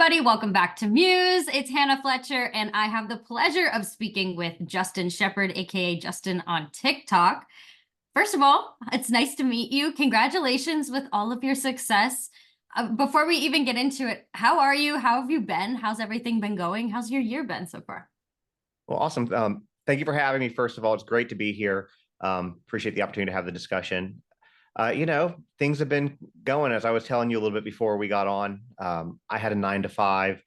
everybody. Welcome back to Muse. It's Hannah Fletcher, and I have the pleasure of speaking with Justin Sheherd, aka Justin on TikTok. First of all, it's nice to meet you. Congratulations with all of your success. Before we even get into it, how are you? How have you been? How's everything been going? How's your year been so far? Well, awesome. Thank you for having me. First of all, it's great to be here. Appreciate the opportunity to have the discussion. Things have been going, as I was telling you a little bit before we got on. I had a 9 to 5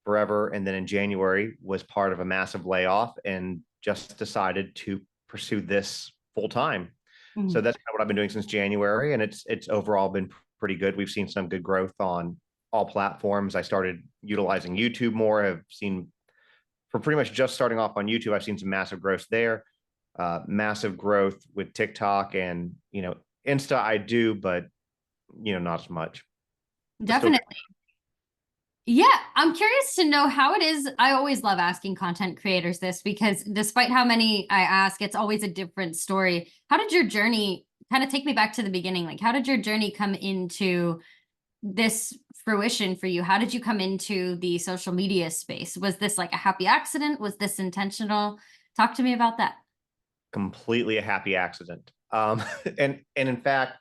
forever, and then in January was part of a massive layoff and just decided to pursue this full time. So that's kind of what I've been doing since January, and it's overall been pretty good. We've seen some good growth on all platforms. I started utilizing YouTube more. I've seen, for pretty much just starting off on YouTube, I've seen some massive growth there, massive growth with TikTok, and Insta I do, but not as much. Definitely. Yeah, I'm curious to know how it is. I always love asking content creators this because despite how many I ask, it's always a different story. How did your journey kind of take me back to the beginning? Like, how did your journey come into this fruition for you? How did you come into the social media space? Was this like a happy accident? Was this intentional? Talk to me about that. Completely a happy accident. And in fact,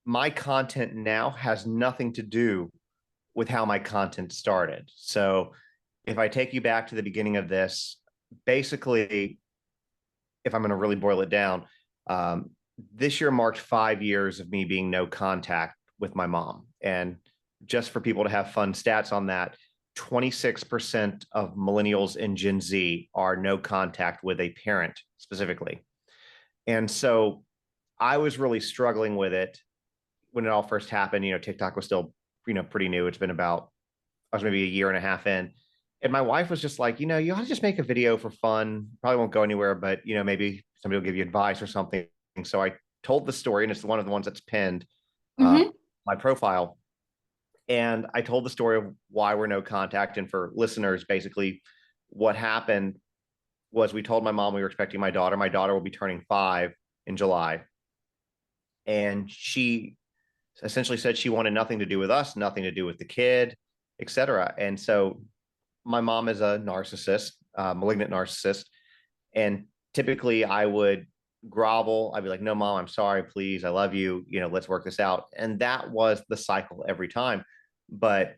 my content now has nothing to do with how my content started. So if I take you back to the beginning of this, basically, if I'm going to really boil it down, this year marked 5 years of me being no contact with my mom. And just for people to have fun stats on that, 26% of millennials and Gen Z are no contact with a parent specifically. And so I was really struggling with it when it all first happened. TikTok was still, pretty new. It's been about, I was maybe a year and a half in. And my wife was just like, you ought to just make a video for fun. Probably won't go anywhere, but, maybe somebody will give you advice or something. So I told the story, and it's one of the ones that's pinned my profile. And I told the story of why we're no contact. And for listeners, basically what happened was we told my mom we were expecting my daughter. My daughter will be turning 5 in July. And she essentially said she wanted nothing to do with us, nothing to do with the kid, etc. And so my mom is a narcissist, malignant narcissist. And typically I would grovel. I'd be like, no, mom, I'm sorry, please. I love you. Let's work this out. And that was the cycle every time. But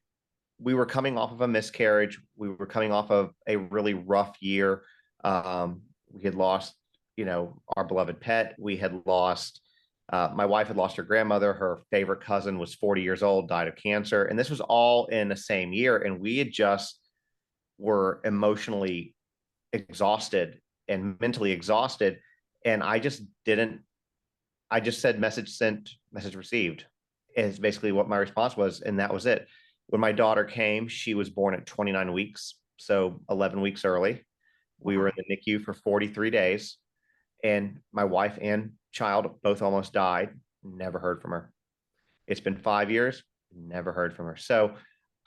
we were coming off of a miscarriage. We were coming off of a really rough year. We had lost, our beloved pet. We had lost, my wife had lost her grandmother. Her favorite cousin was 40 years old, died of cancer. And this was all in the same year. And we had just were emotionally exhausted and mentally exhausted. And I just said message sent, message received is basically what my response was. And that was it. When my daughter came, she was born at 29 weeks. So 11 weeks early. We were in the NICU for 43 days. And my wife and child both almost died. Never heard from her. It's been 5 years. Never heard from her. So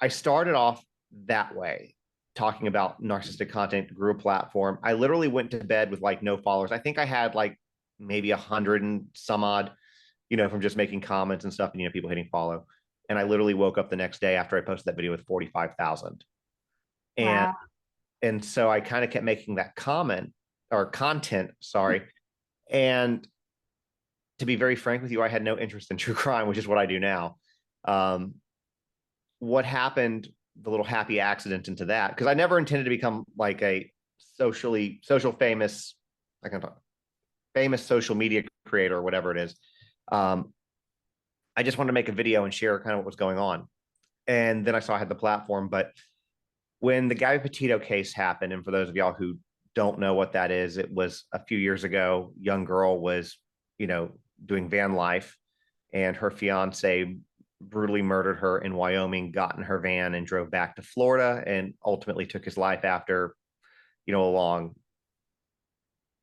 I started off that way, talking about narcissistic content, grew a platform. I literally went to bed with like no followers. I think I had like maybe 100 and some odd, from just making comments and stuff, and people hitting follow. And I literally woke up the next day after I posted that video with 45,000. Wow. And so I kind of kept making that comment or content, sorry. And to be very frank with you, I had no interest in true crime, which is what I do now. What happened, the little happy accident into that, because I never intended to become like a social famous, like a famous social media creator or whatever it is. I just wanted to make a video and share kind of what was going on. And then I saw I had the platform. But when the Gabby Petito case happened, and for those of y'all who don't know what that is, it was a few years ago. Young girl was, doing van life, and her fiance brutally murdered her in Wyoming, got in her van and drove back to Florida, and ultimately took his life after, a long,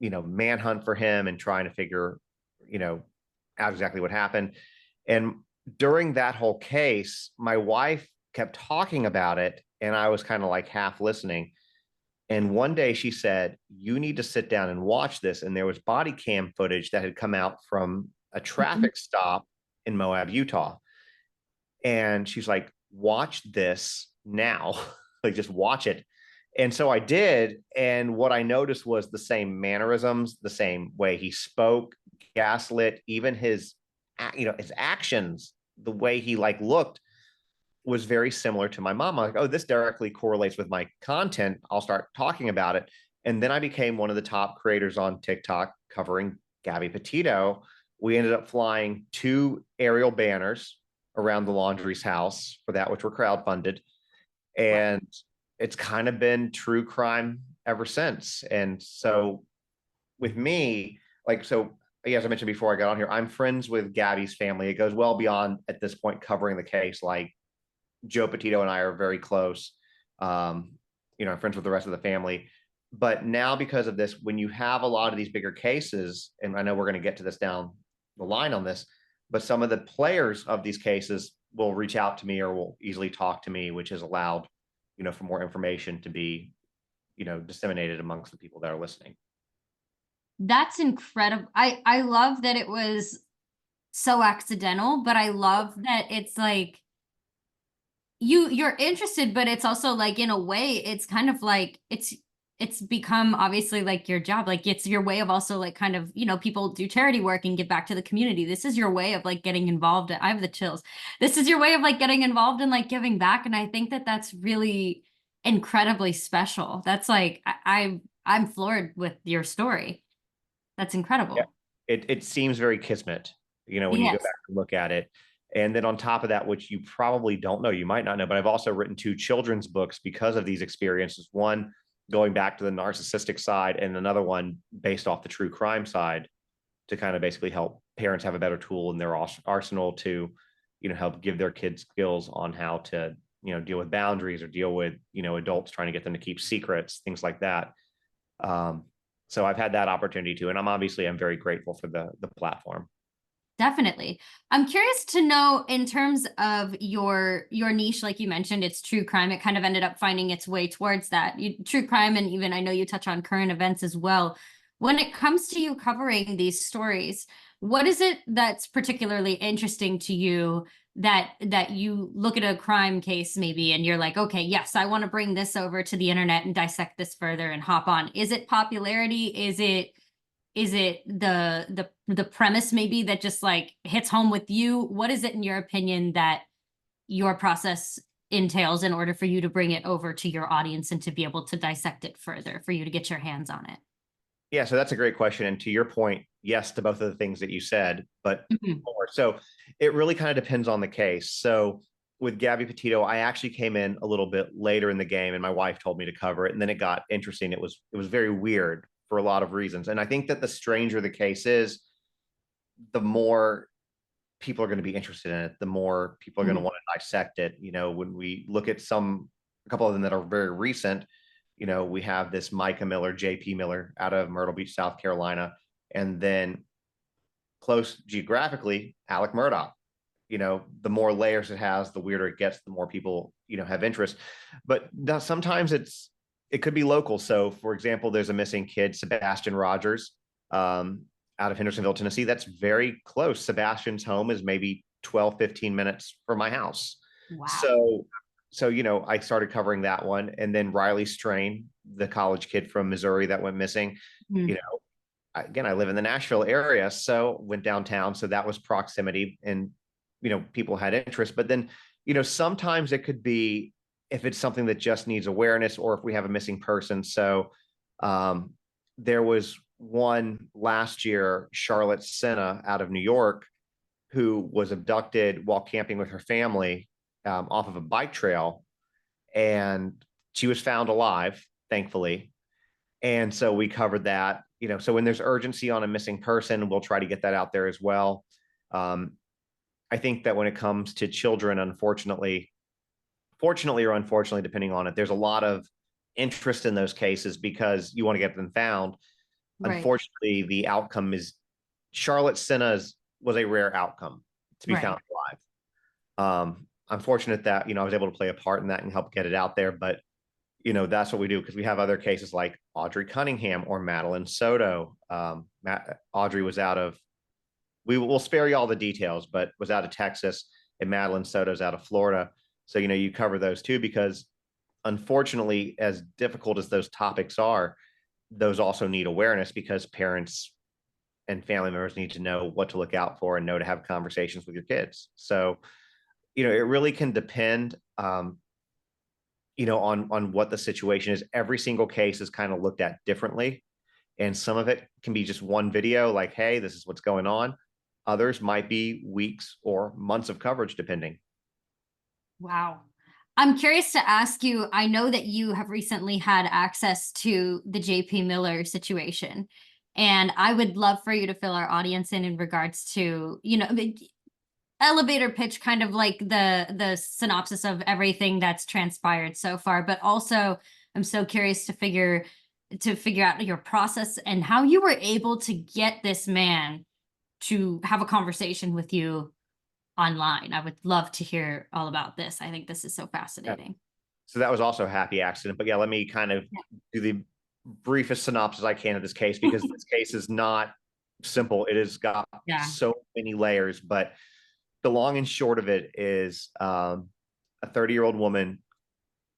manhunt for him and trying to figure, out exactly what happened. And during that whole case, my wife kept talking about it, and I was kind of like half listening. And one day she said, you need to sit down and watch this. And there was body cam footage that had come out from a traffic stop in Moab, Utah. And she's like, watch this now, like just watch it. And so I did. And what I noticed was the same mannerisms, the same way he spoke, gaslit, even his, his actions, the way he like looked was very similar to my mom. I'm like, oh, this directly correlates with my content. I'll start talking about it. And then I became one of the top creators on TikTok covering Gabby Petito. We ended up flying 2 aerial banners around the laundry's house for that, which were crowdfunded. Wow. And it's kind of been true crime ever since. And so with me, like, so as I mentioned before I got on here, I'm friends with Gabby's family. It goes well beyond at this point covering the case. Like Joe Petito and I are very close. I'm friends with the rest of the family. But now, because of this, when you have a lot of these bigger cases, and I know we're going to get to this down the line on this, but some of the players of these cases will reach out to me or will easily talk to me, which has allowed, for more information to be, disseminated amongst the people that are listening. That's incredible. I love that it was so accidental, but I love that it's like you're interested, but it's also like in a way it's kind of like it's become obviously like your job. Like it's your way of also like kind of, people do charity work and give back to the community. This is your way of like getting involved. I have the chills. This is your way of like getting involved and like giving back. And I think that that's really incredibly special. That's like I'm floored with your story. That's Yeah. incredible. It seems very kismet, when you go Yes. back and look at it. And then on top of that, which you probably don't know, you might not know, but I've also written 2 children's books because of these experiences. One going back to the narcissistic side, and another one based off the true crime side to kind of basically help parents have a better tool in their arsenal to, help give their kids skills on how to, deal with boundaries or deal with, adults trying to get them to keep secrets, things like that. Um, so I've had that opportunity too, and I'm very grateful for the platform. Definitely. I'm curious to know in terms of your niche, like you mentioned, it's true crime. It kind of ended up finding its way towards that. True crime, and even I know you touch on current events as well. When it comes to you covering these stories, what is it that's particularly interesting to you that you look at a crime case maybe and you're like, okay, yes, I want to bring this over to the internet and dissect this further and hop on. Is it popularity? Is it the premise maybe that just like hits home with you? What is it in your opinion that your process entails in order for you to bring it over to your audience and to be able to dissect it further, for you to get your hands on it? Yeah, so that's a great question. And to your point, yes to both of the things that you said, but Mhm. more. So it really kind of depends on the case. So with Gabby Petito, I actually came in a little bit later in the game, and my wife told me to cover it, and then it got interesting. It was very weird for a lot of reasons, and I think that the stranger the case is, the more people are going to be interested in it, the more people are going to Mhm. want to dissect it. When we look at a couple of them that are very recent, we have this Micah Miller, JP Miller out of Myrtle Beach, South Carolina, and then close geographically, Alec Murdaugh. The more layers it has, the weirder it gets, the more people, have interest. But sometimes it could be local. So for example, there's a missing kid, Sebastian Rogers, out of Hendersonville, Tennessee. That's very close. Sebastian's home is maybe 12, 15 minutes from my house. Wow. So I started covering that one. And then Riley Strain, the college kid from Missouri that went missing, you Mhm. know, again, I live in the Nashville area, so went downtown. So that was proximity, and people had interest. But then, sometimes it could be if it's something that just needs awareness, or if we have a missing person. So um, there was one last year, Charlotte Senna out of New York, who was abducted while camping with her family off of a bike trail, and she was found alive, thankfully. And so we covered that. So when there's urgency on a missing person, we'll try to get that out there as well. Um, I think that when it comes to children, unfortunately, fortunately or unfortunately, depending on it, there's a lot of interest in those cases because you want to get them found. Right. Unfortunately, the outcome is Charlotte Senna's was a rare outcome to be Right. found alive. I'm fortunate that I was able to play a part in that and help get it out there. But that's what we do because we have other cases like Audrey Cunningham or Madeline Soto. Audrey was out of, we will spare you all the details, but was out of Texas, and Madeline Soto's out of Florida. So, you cover those too, because unfortunately, as difficult as those topics are, those also need awareness, because parents and family members need to know what to look out for and know to have conversations with your kids. So, it really can depend, on what the situation is. Every single case is kind of looked at differently. And some of it can be just one video, like, hey, this is what's going on. Others might be weeks or months of coverage, depending. Wow. I'm curious to ask you, I know that you have recently had access to the JP Miller situation, and I would love for you to fill our audience in regards to, the elevator pitch, kind of like the synopsis of everything that's transpired so far, but also I'm so curious to figure out your process and how you were able to get this man to have a conversation with you online. I would love to hear all about this. I think this is so Yeah. fascinating. So that was also a happy accident. But yeah, let me kind of do the briefest synopsis I can of this case, because this case is not simple. It has got Yeah. so many layers. But the long and short of it is, a 30-year-old woman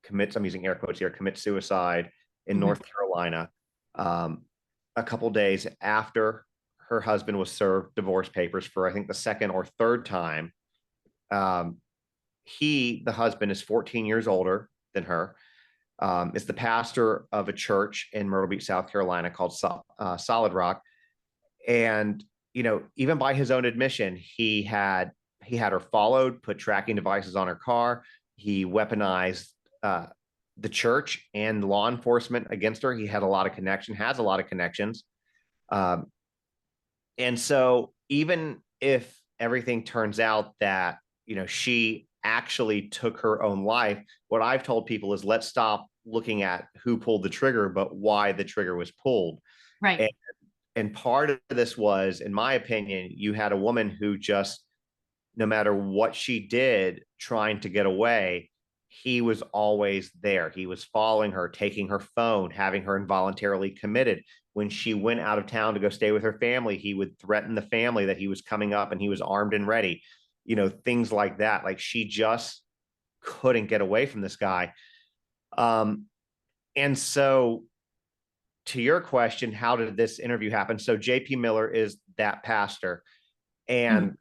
commits, I'm using air quotes here, commits suicide in Mhm. North Carolina, a couple days after her husband was served divorce papers for, I think, the second or third time. Um, the husband, is 14 years older than her, is the pastor of a church in Myrtle Beach, South Carolina, called Solid Rock. And, even by his own admission, he had her followed, put tracking devices on her car. He weaponized, uh, the church and law enforcement against her. He had a lot of has a lot of connections. Um, and so even if everything turns out that, she actually took her own life, what I've told people is, let's stop looking at who pulled the trigger, but why the trigger was pulled. Right. And part of this was, in my opinion, you had a woman who just, no matter what she did trying to get away, he was always there. He was following her, taking her phone, having her involuntarily committed. When she went out of town to go stay with her family, he would threaten the family that he was coming up and he was armed and ready, things like that. Like, she just couldn't get away from this guy. Um, and so, to your question, how did this interview happen? So JP Miller is that pastor. Mhm. And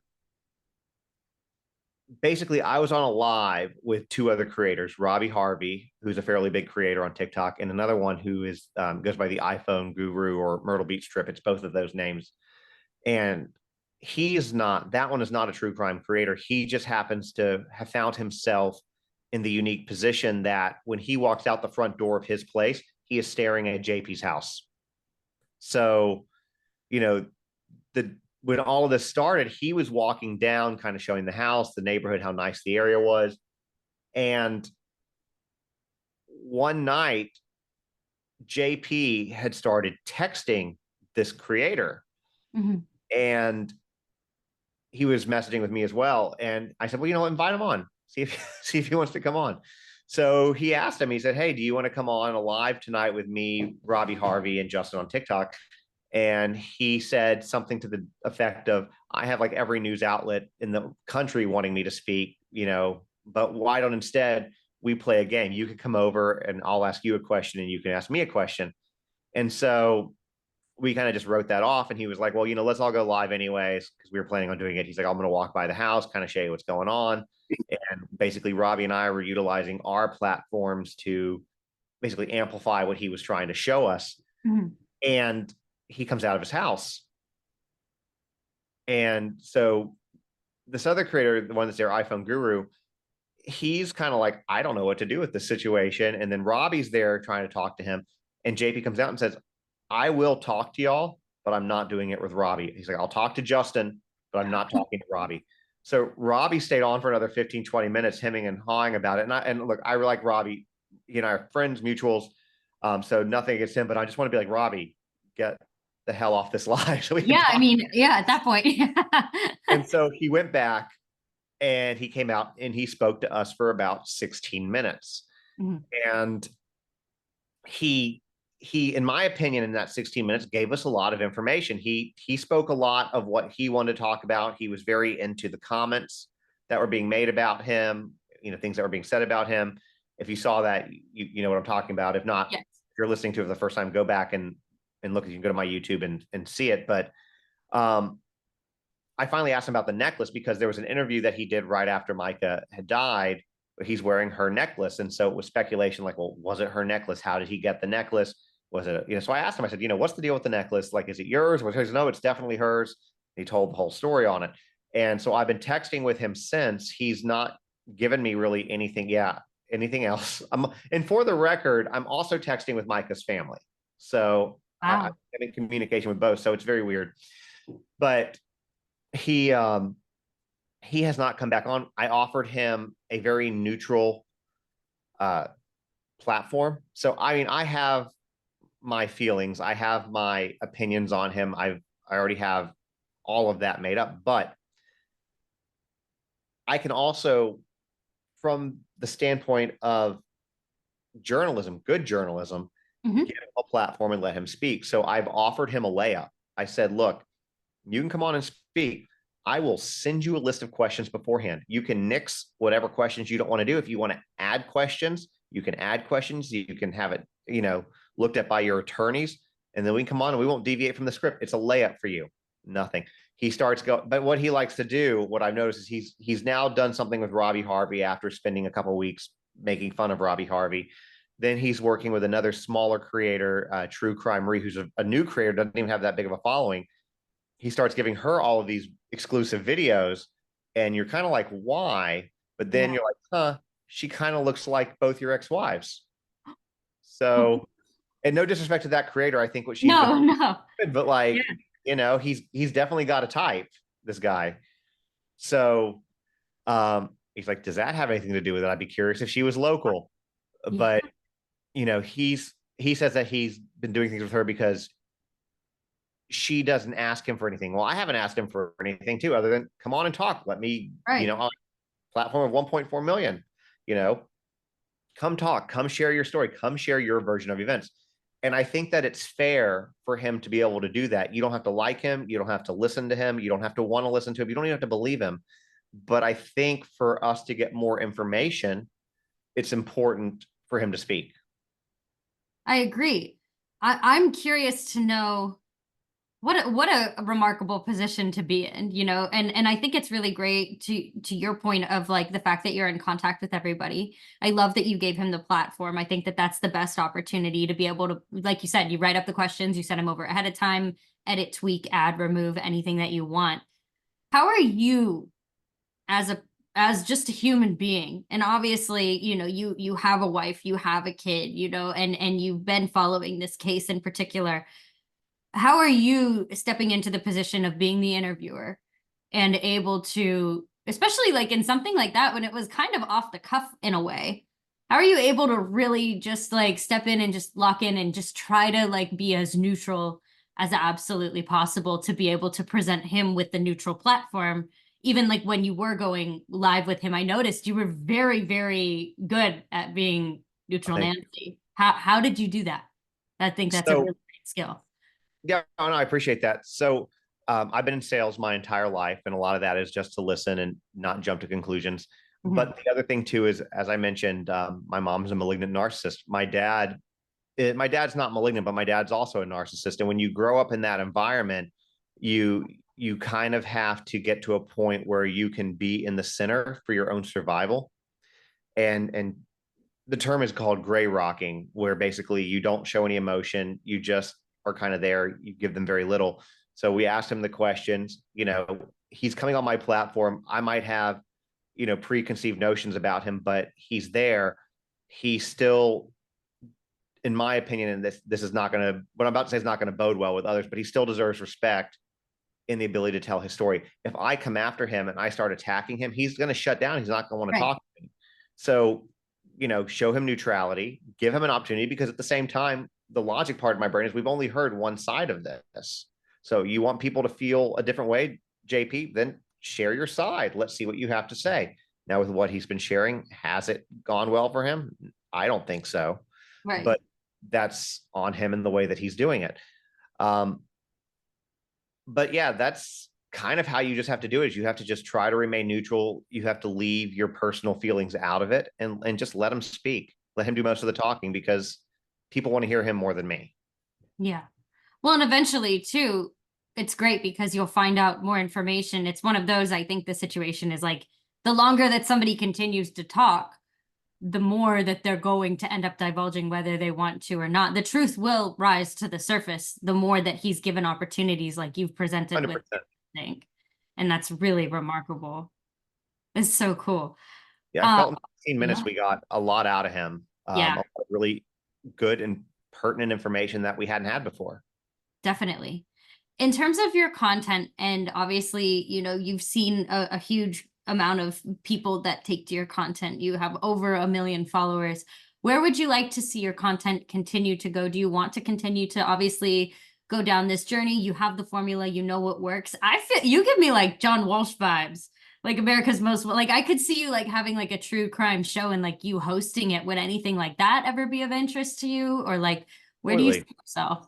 basically, I was on a live with two other creators, Robbie Harvey, who's a fairly big creator on TikTok, and another one who is, goes by the iPhone Guru or Myrtle Beach Trip. It's both of those names. And that one is not a true crime creator. He just happens to have found himself in the unique position that when he walks out the front door of his place, he is staring at JP's house. So, you know, the when all of this started, he was walking down, kind of showing the house, the neighborhood, how nice the area was. And one night, JP had started texting this creator, Mhm. and he was messaging with me as well. And I said, well, invite him on, see if see if he wants to come on. So he asked him, he said, hey, do you want to come on a live tonight with me, Robbie Harvey, and Justin on TikTok? And he said something to the effect of, I have like every news outlet in the country wanting me to speak, but why don't instead we play a game? You could come over and I'll ask you a question and you can ask me a question. And so we kind of just wrote that off. And he was like, well, let's all go live anyways, because we were planning on doing it. He's like, I'm going to walk by the house, kind of show you what's going on. And basically, Robbie and I were utilizing our platforms to basically amplify what he was trying to show us. Mhm. And he comes out of his house. And so this other creator, the one that's their iPhone Guru, he's kind of like, I don't know what to do with this situation. And then Robbie's there trying to talk to him. And JP comes out and says, I will talk to y'all, but I'm not doing it with Robbie. He's like, I'll talk to Justin, but I'm not talking to Robbie. So Robbie stayed on for another 15, 20 minutes, hemming and hawing about it. And look, I like Robbie, our friends, mutuals. So nothing against him, but I just want to be like, Robbie, get the hell off this live so we can Yeah, I talk. mean, yeah, at that point. And so he went back and he came out and he spoke to us for about 16 minutes. Mhm. And he in my opinion, in that 16 minutes, gave us a lot of information. He spoke a lot of what he wanted to talk about. He was very into the comments that were being made about him, things that were being said about him. If you saw that, you know what I'm talking about. If not, Yes. if you're listening to it for the first time, go back and look. You can go to my YouTube and see it. But I finally asked him about the necklace because there was an interview that he did right after Micah had died. He's wearing her necklace, and so it was speculation like, well, was it her necklace? How did he get the necklace? Was it, so I asked him, I said, what's the deal with the necklace? Like, is it yours? He says, no, it's definitely hers. He told the whole story on it. And so I've been texting with him since. He's not given me really anything. Yeah, anything else. And for the record, I'm also texting with Micah's family. So I'm Wow. in communication with both. So it's very weird. But he has not come back on. I offered him a very neutral platform. So I mean, I have my feelings, I have my opinions on him. I already have all of that made up, but I can also, from the standpoint of journalism, good journalism, Hmm. give him a platform and let him speak. So I've offered him a layup. I said, look, you can come on and speak. I will send you a list of questions beforehand. You can nix whatever questions you don't want to do. If you want to add questions, you can add questions. You can have it, looked at by your attorneys, and then we can come on and we won't deviate from the script. It's a layup for you. Nothing. He starts go, but what he likes to do, what I've noticed is he's now done something with Robbie Harvey after spending a couple of weeks making fun of Robbie Harvey. Then he's working with another smaller creator, True Crime Marie, who's a new creator, doesn't even have that big of a following. He starts giving her all of these exclusive videos, and you're kind of like, why? But then Yeah. you're like, she kind of looks like both your ex-wives. So, and no disrespect to that creator, I think what she's been No, no. doing, but Yeah. like, he's definitely got a type, this guy. So, he's like, does that have anything to do with it? I'd be curious if she was local. Yeah. But he says that he's been doing things with her because she doesn't ask him for anything. Well, I haven't asked him for anything too, other than come on and talk. Let me, Right. on a platform of 1.4 million, come talk, come share your story, come share your version of events. And I think that it's fair for him to be able to do that. You don't have to like him. You don't have to listen to him. You don't have to want to listen to him. You don't even have to believe him. But I think for us to get more information, it's important for him to speak. I agree. I'm curious to know what a remarkable position to be in, and I think it's really great to your point of like the fact that you're in contact with everybody. I love that you gave him the platform. I think that that's the best opportunity to be able to, like you said, you write up the questions, you send them over ahead of time, edit, tweak, add, remove anything that you want. How are you as a as just a human being? And obviously, you have a wife, you have a kid, and you've been following this case in particular. How are you stepping into the position of being the interviewer and able to, especially like in something like that when it was kind of off the cuff in a way, how are you able to really just like step in and just lock in and just try to like be as neutral as absolutely possible to be able to present him with the neutral platform? Even like when you were going live with him, I noticed you were very, very good at being neutral, Thank Nancy. How did you do that? I think you. that's a So really great skill. yeah, no, I appreciate that. So I've been in sales my entire life, and a lot of that is just to listen and not jump to conclusions. Mhm. But the other thing too is, as I mentioned, my mom's a malignant narcissist. My dad's not malignant, but my dad's also a narcissist. And when you grow up in that environment, you kind of have to get to a point where you can be in the center for your own survival. And the term is called gray rocking, where basically you don't show any emotion, you just are kind of there, you give them very little. So we asked him the questions. He's coming on my platform. I might have preconceived notions about him, but he's there. He still, in my opinion, and this is not going to, what I'm about to say is not going to bode well with others, but he still deserves respect in the ability to tell his story. If I come after him and I start attacking him, he's going to shut down. He's not going to want to Right. talk to me. So, show him neutrality, give him an opportunity, because at the same time, the logic part of my brain is we've only heard one side of this. So you want people to feel a different way, JP, then share your side. Let's see what you have to say. Now, with what he's been sharing, has it gone well for him? I don't think so, Right. but that's on him in the way that he's doing it. But yeah, kind of how you just have to do it is you have to just try to remain neutral. You have to leave your personal feelings out of it and just let him speak. Let him do most of the talking because people want to hear him more than me. Yeah. Well, and eventually too, it's great because you'll find out more information. It's one of those, I think the situation is like the longer that somebody continues to talk, the more that they're going to end up divulging whether they want to or not. The truth will rise to the surface the more that he's given opportunities like you've presented with, 100%. I think. And that's really remarkable. It's so cool. Yeah, I Uh, felt in 15 minutes yeah, we got a lot out of him. A yeah, lot of really good and pertinent information that we hadn't had before. definitely. In terms of your content, and obviously, you've seen a huge amount of people that take to your content. You have over 1 million followers. Where would you like to see your content continue to go? Do you want to continue to obviously go down this journey? You have the formula, you know what works. I feel you give me like John Walsh vibes, like America's Most, like I could see you like having like a true crime show and like you hosting it. Would anything like that ever be of interest to you? Or like, where do you see Totally. yourself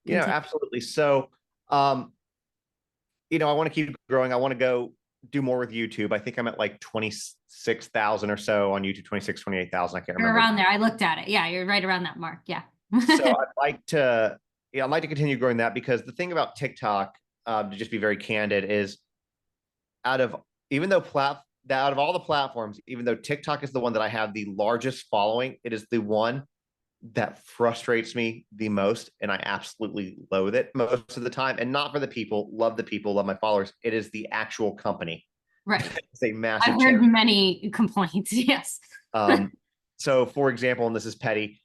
Yeah, continue? absolutely. So, um, I want to keep growing. I want to go do more with YouTube. I think I'm at like 26,000 or so on YouTube, 26, 28,000. I can't You're remember. around there. I looked at it. Yeah, you're right around that mark. Yeah. So I'd like to continue growing that because the thing about TikTok, to just be very candid, is out of even though out of all the platforms, even though TikTok is the one that I have the largest following, it is the one that frustrates me the most, and I absolutely loathe it most of the time. And not for the people, love the people, love my followers. It is the actual company. Right. It's a massive I've heard charity. many complaints. Yes. So for example, and this is petty,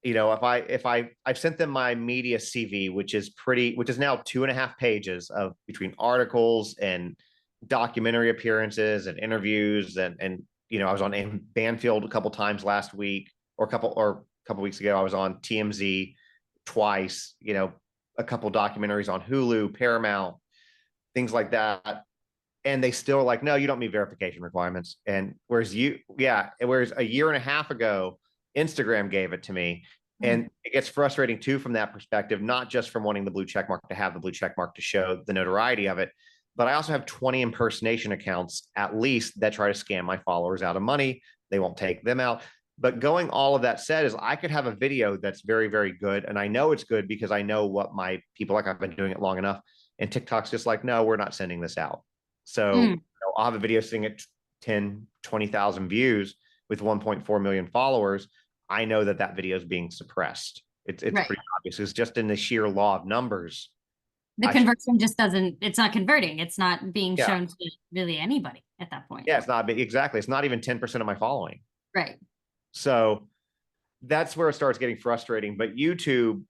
I've sent them my media CV, which is now 2.5 pages of between articles and documentary appearances and interviews and I was on Banfield a couple times last week a couple weeks ago. I was on TMZ twice, a couple documentaries on Hulu, Paramount, things like that. And they still are like, no, you don't meet verification requirements. And whereas a year and a half ago, Instagram gave it to me. Mm. And it gets frustrating too from that perspective, not just from wanting the blue check mark to have the blue check mark to show the notoriety of it, but I also have 20 impersonation accounts at least that try to scam my followers out of money. They won't take them out. But going all of that said is I could have a video that's very, very good. And I know it's good because I know what my people like. I've been doing it long enough. And TikTok's just like, no, we're not sending this out. So Mm. I'll have a video sitting at 10, 20,000 views with 1.4 million followers. I know that video is being suppressed. It's Right. pretty obvious. It's just in the sheer law of numbers. The conversion just doesn't, it's not converting. It's not being Yeah, shown to really anybody at that point. yeah, it's not exactly. It's not even 10% of my following. Right. So that's where it starts getting frustrating. But YouTube,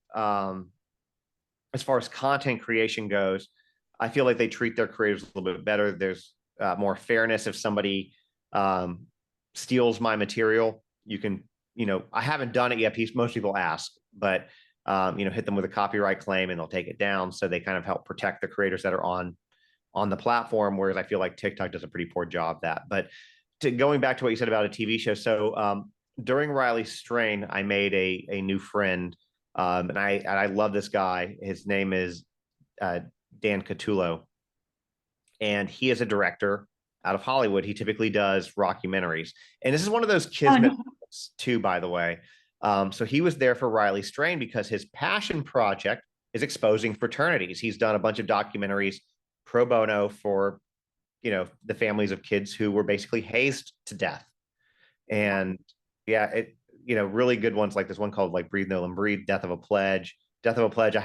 as far as content creation goes, I feel like they treat their creators a little bit better. There's more fairness. If somebody steals my material, you can, I haven't done it yet. Most people ask, but hit them with a copyright claim and they'll take it down. So they kind of help protect the creators that are on the platform. Whereas I feel like TikTok does a pretty poor job of that. But going back to what you said about a TV show, so during Riley's strain, I made a new friend, and I love this guy. His name is Dan Catullo, and he is a director out of Hollywood. He typically does rockumentaries, and this is one of those Oh, kismet no. too, by the way. So he was there for Riley Strain because his passion project is exposing fraternities. He's done a bunch of documentaries pro bono for the families of kids who were basically hazed to death. And yeah, really good ones like this one called like Breathe No and Breathe, Death of a Pledge. Death of a Pledge,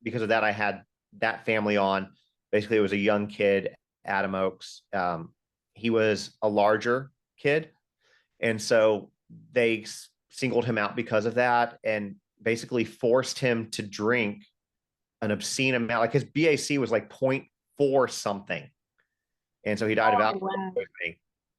because of that, I had that family on. Basically, it was a young kid, Adam Oakes. He was a larger kid. And so they singled him out because of that and basically forced him to drink an obscene amount. Like his BAC was like 0.4 something. And so he died of Oh, alcohol wow. poisoning.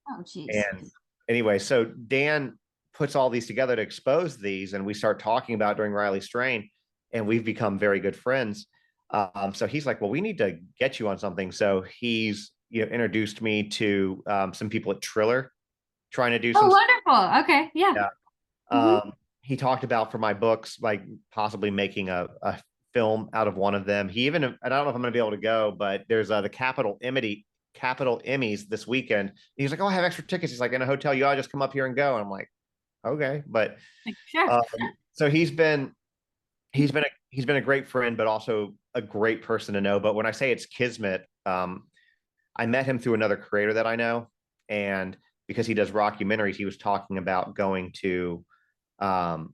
Oh, jeez. And anyway, so Dan puts all these together to expose these, and we start talking about during Riley's strain, and we've become very good friends. So he's like, "Well, we need to get you on something." So he's introduced me to some people at Triller, trying to do Oh, some. wonderful. Okay. Yeah. Yeah. Hmm. He talked about for my books, like possibly making a film out of one of them. He even, I don't know if I'm going to be able to go, but there's the Capitol Emmys this weekend. He's like, oh, I have extra tickets. He's like, in a hotel, you all just come up here and go. And I'm like, okay, but Like, sure. so he's been a great friend, but also a great person to know. But when I say it's kismet, I met him through another creator that I know, and because he does rockumentaries, he was talking about going to um,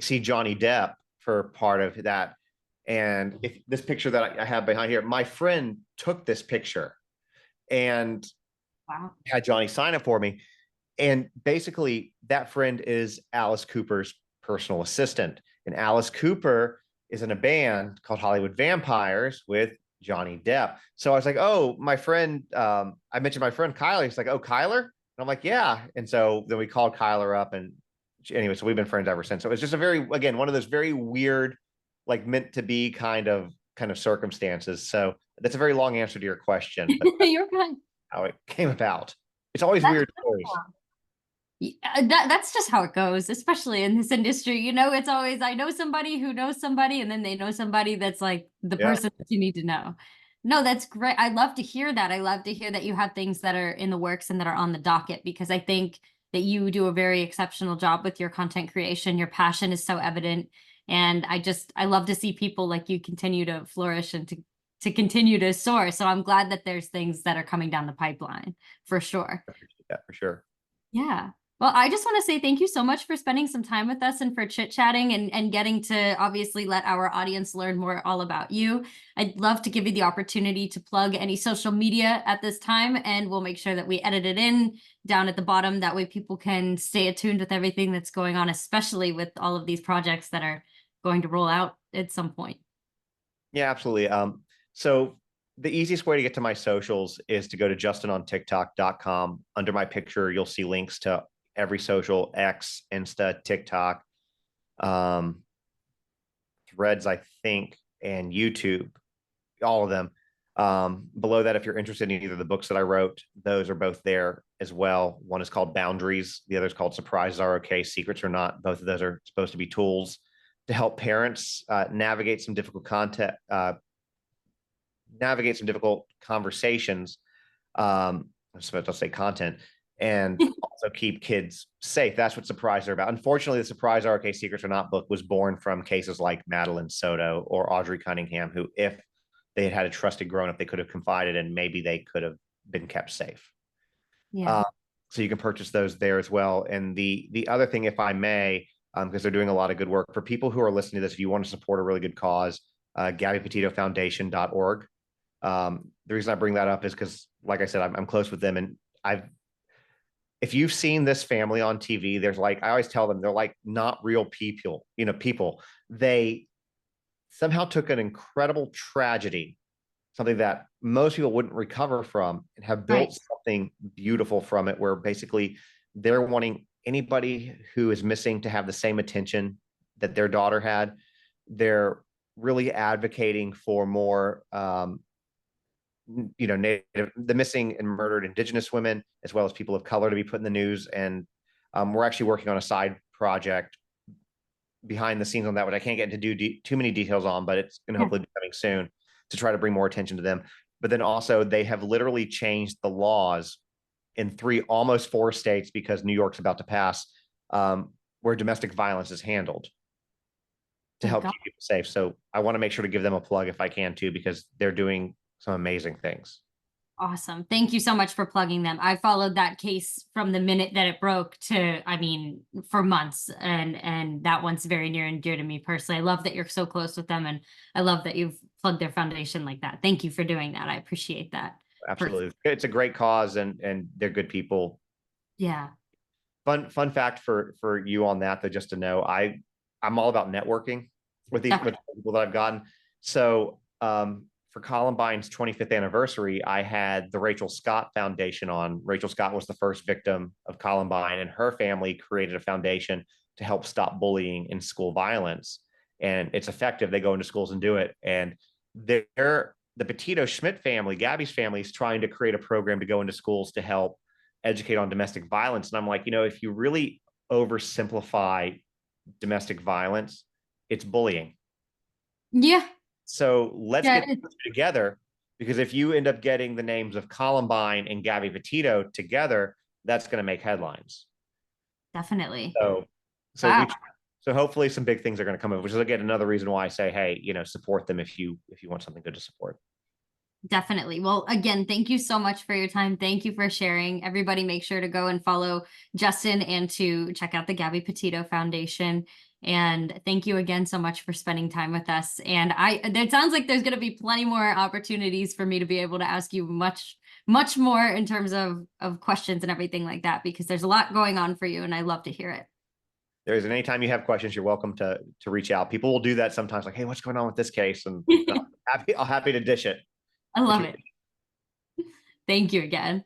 see Johnny Depp for part of that. And if this picture that I have behind here, my friend took this picture and Wow. had Johnny sign it for me. And basically, that friend is Alice Cooper's personal assistant. And Alice Cooper is in a band called Hollywood Vampires with Johnny Depp. So I was like, oh, my friend, I mentioned my friend Kyler. He's like, oh, Kyler? And I'm like, yeah. And so then we called Kyler up, and anyway, so we've been friends ever since. So it's just a very, again, one of those very weird, like meant to be kind of circumstances. So that's a very long answer to your question, but that's You're fine. how it came about. It's always That's weird stories. Yeah, that's just how it goes, especially in this industry. You know, it's always I know somebody who knows somebody, and then they know somebody that's like the Yeah. person that you need to know. No, that's great. I love to hear that. I love to hear that you have things that are in the works and that are on the docket, because I think that you do a very exceptional job with your content creation. Your passion is so evident. And I love to see people like you continue to flourish and to continue to soar. So I'm glad that there's things that are coming down the pipeline for sure. Yeah, for sure. Yeah. Well, I just want to say thank you so much for spending some time with us and for chit-chatting and getting to obviously let our audience learn more all about you. I'd love to give you the opportunity to plug any social media at this time, and we'll make sure that we edit it in down at the bottom. That way people can stay attuned with everything that's going on, especially with all of these projects that are going to roll out at some point. Yeah, absolutely. So the easiest way to get to my socials is to go to justinontiktok.com. Under my picture, you'll see links to every social: X, Insta, TikTok, um, Threads, I think, and YouTube, all of them. Below that, if you're interested in either of the books that I wrote, those are both there as well. One is called Boundaries. The other is called Surprises Are Okay, Secrets Are Not. Both of those are supposed to be tools to help parents navigate some difficult conversations. I'm supposed to say content, and also keep kids safe. That's what Surprise are about. Unfortunately, the Surprise Are Okay, Secrets Are Not book was born from cases like Madeline Soto or Audrey Cunningham, who, if they had had a trusted grown-up they could have confided in, maybe they could have been kept safe. Yeah. Uh, so you can purchase those there as well. And the other thing, if I may, because they're doing a lot of good work for people who are listening to this, if you want to support a really good cause, GabbyPetitoFoundation.org. The reason I bring that up is because, like I said, I'm close with them, and if you've seen this family on TV, there's like, I always tell them, they're like not real people. They somehow took an incredible tragedy, something that most people wouldn't recover from, and have built Right. something beautiful from it, where basically they're wanting anybody who is missing to have the same attention that their daughter had. They're really advocating for more Native, the missing and murdered Indigenous women, as well as people of color, to be put in the news. And we're actually working on a side project behind the scenes on that, which I can't get into too many details on, but it's going to hopefully be coming soon, to try to bring more attention to them. But then also, they have literally changed the laws in almost four states, because New York's about to pass, where domestic violence is handled, to Oh my help God. keep people safe. So I want to make sure to give them a plug if I can too, because they're doing some amazing things. Awesome. Thank you so much for plugging them. I followed that case from the minute that it broke to, I mean, for months. And that one's very near and dear to me personally. I love that you're so close with them, and I love that you've plugged their foundation like that. Thank you for doing that. I appreciate that. Absolutely. It's a great cause, and they're good people. Yeah. Fun fact for you on that, though, just to know, I'm all about networking with Okay. with people that I've gotten. So for Columbine's 25th anniversary, I had the Rachel Scott Foundation on. Rachel Scott was the first victim of Columbine, and her family created a foundation to help stop bullying and school violence. And it's effective. They go into schools and do it. And the Petito Schmidt family, Gabby's family, is trying to create a program to go into schools to help educate on domestic violence. And I'm like, if you really oversimplify domestic violence, it's bullying. Yeah. So let's Yeah. get those two together, because if you end up getting the names of Columbine and Gabby Petito together, that's going to make headlines. Definitely. So, so Wow. we, so hopefully some big things are going to come up, which is again another reason why I say, hey, support them if you want something good to support. Definitely. Well, again, thank you so much for your time. Thank you for sharing. Everybody make sure to go and follow Justin and to check out the Gabby Petito Foundation. And thank you again so much for spending time with us. And it sounds like there's going to be plenty more opportunities for me to be able to ask you much more in terms of questions and everything like that, because there's a lot going on for you and I love to hear it. There's anytime you have questions, you're welcome to reach out. People will do that sometimes, like, hey, what's going on with this case? And happy to dish it. I love it. Thank you again.